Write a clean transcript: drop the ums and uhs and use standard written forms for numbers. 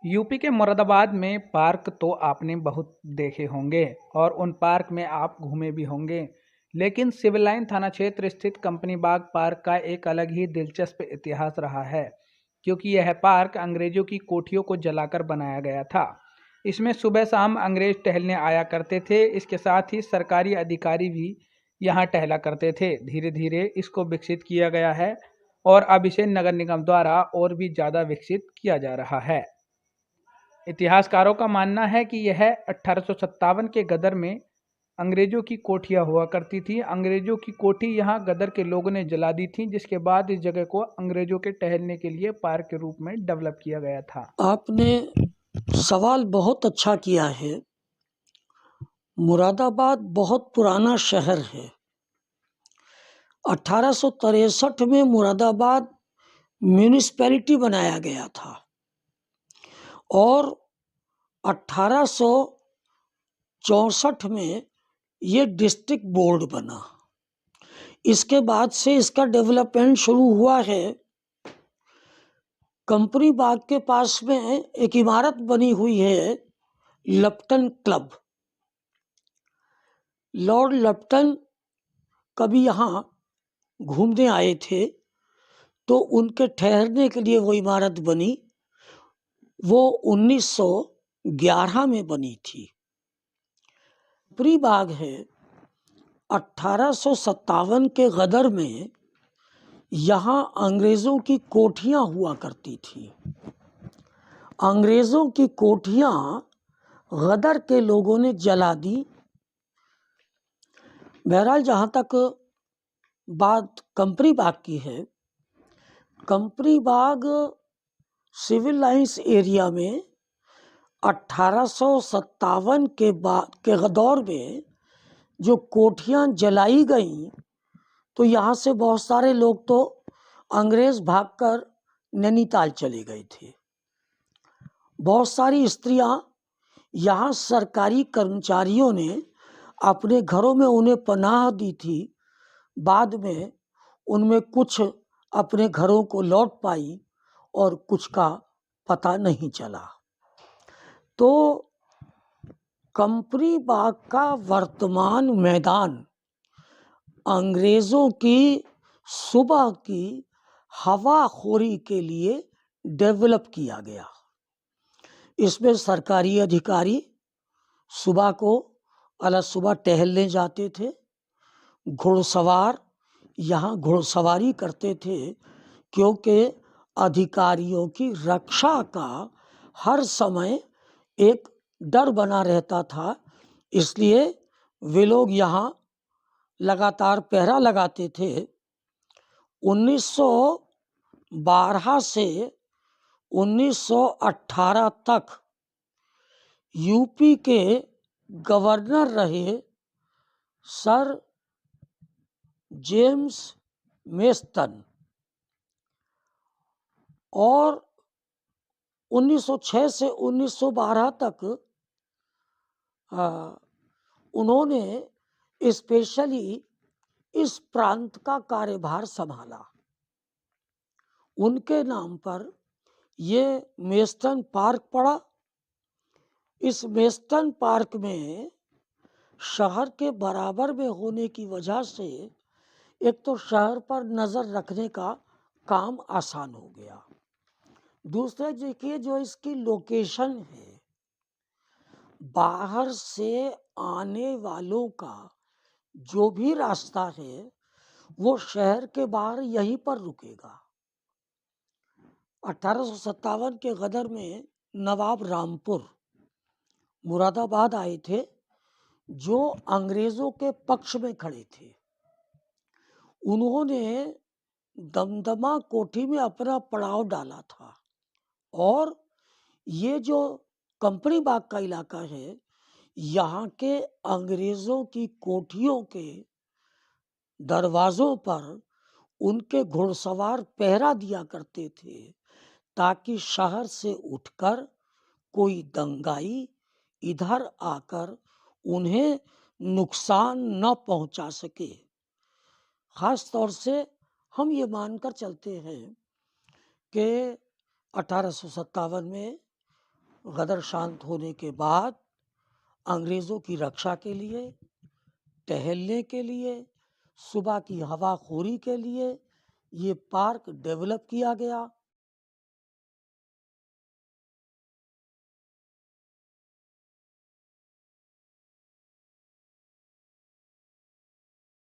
UP के मुरादाबाद में park तो आपने बहुत देखे होंगे और उन पार्क में आप घूमे भी होंगे। लेकिन सिविल लाइन थाना क्षेत्र स्थित कंपनी बाग पार्क का एक अलग ही दिलचस्प इतिहास रहा है, क्योंकि यह पार्क अंग्रेजों की कोठियों को जलाकर बनाया गया था। इसमें सुबह शाम अंग्रेज टहलने आया करते थे। इसके साथ ही सरकारी अधिकारी भी यहाँ टहला करते थे। धीरे धीरे इसको विकसित किया गया है और अब इसे नगर निगम द्वारा और भी ज़्यादा विकसित किया जा रहा है। इतिहासकारों का मानना है कि यह 1857 के गदर में अंग्रेजों की कोठियां हुआ करती थी। अंग्रेजों की कोठी यहां गदर के लोगों ने जला दी थी, जिसके बाद इस जगह को अंग्रेजों के टहलने के लिए पार्क के रूप में डेवलप किया गया था। आपने सवाल बहुत अच्छा किया है। मुरादाबाद बहुत पुराना शहर है। 1863 में मुरादाबाद म्यूनिसिपैलिटी बनाया गया था और 1864 में ये डिस्ट्रिक्ट बोर्ड बना। इसके बाद से इसका डेवलपमेंट शुरू हुआ है। कंपनी बाग के पास में एक इमारत बनी हुई है, लप्टन क्लब। लॉर्ड लप्टन कभी यहाँ घूमने आए थे तो उनके ठहरने के लिए वो इमारत बनी। वो 1911 में बनी थी। कंपनी बाग है 1857 के गदर में यहाँ अंग्रेज़ों की कोठियाँ हुआ करती थी। अंग्रेज़ों की कोठियाँ गदर के लोगों ने जला दी। बहरहाल जहाँ तक बात कंपनी बाग की है, कंपनी बाग सिविल लाइंस एरिया में 1857 के बाद के दौर में जो कोठियाँ जलाई गईं, तो यहाँ से बहुत सारे लोग तो अंग्रेज़ भागकर नैनीताल चले गए थे। बहुत सारी स्त्रियाँ यहाँ सरकारी कर्मचारियों ने अपने घरों में उन्हें पनाह दी थी। बाद में उनमें कुछ अपने घरों को लौट पाई और कुछ का पता नहीं चला। तो कंपनी बाग का वर्तमान मैदान अंग्रेज़ों की सुबह की हवाखोरी के लिए डेवलप किया गया। इसमें सरकारी अधिकारी सुबह को सुबह टहलने जाते थे। घुड़सवार यहाँ घुड़सवारी करते थे, क्योंकि अधिकारियों की रक्षा का हर समय एक डर बना रहता था। इसलिए वे लोग यहाँ लगातार पहरा लगाते थे। 1912 से 1918 तक यूपी के गवर्नर रहे सर जेम्स मेस्टन, और 1906 से 1912 तक उन्होंने स्पेशली इस प्रांत का कार्यभार संभाला। उनके नाम पर ये मेस्टन पार्क पड़ा। इस मेस्टन पार्क में शहर के बराबर में होने की वजह से एक तो शहर पर नज़र रखने का काम आसान हो गया। दूसरा देखिए, जो इसकी लोकेशन है, बाहर से आने वालों का जो भी रास्ता है वो शहर के बाहर यहीं पर रुकेगा। 1857 के गदर में नवाब रामपुर मुरादाबाद आए थे, जो अंग्रेज़ों के पक्ष में खड़े थे। उन्होंने दमदमा कोठी में अपना पड़ाव डाला था और ये जो कंपनी बाग का इलाका है, यहाँ के अंग्रेज़ों की कोठियों के दरवाज़ों पर उनके घुड़सवार पहरा दिया करते थे, ताकि शहर से उठकर कोई दंगाई इधर आकर उन्हें नुकसान न पहुंचा सके। ख़ास तौर से हम ये मानकर चलते हैं कि 1857 में गदर शांत होने के बाद अंग्रेज़ों की रक्षा के लिए, टहलने के लिए, सुबह की हवाखोरी के लिए ये पार्क डेवलप किया गया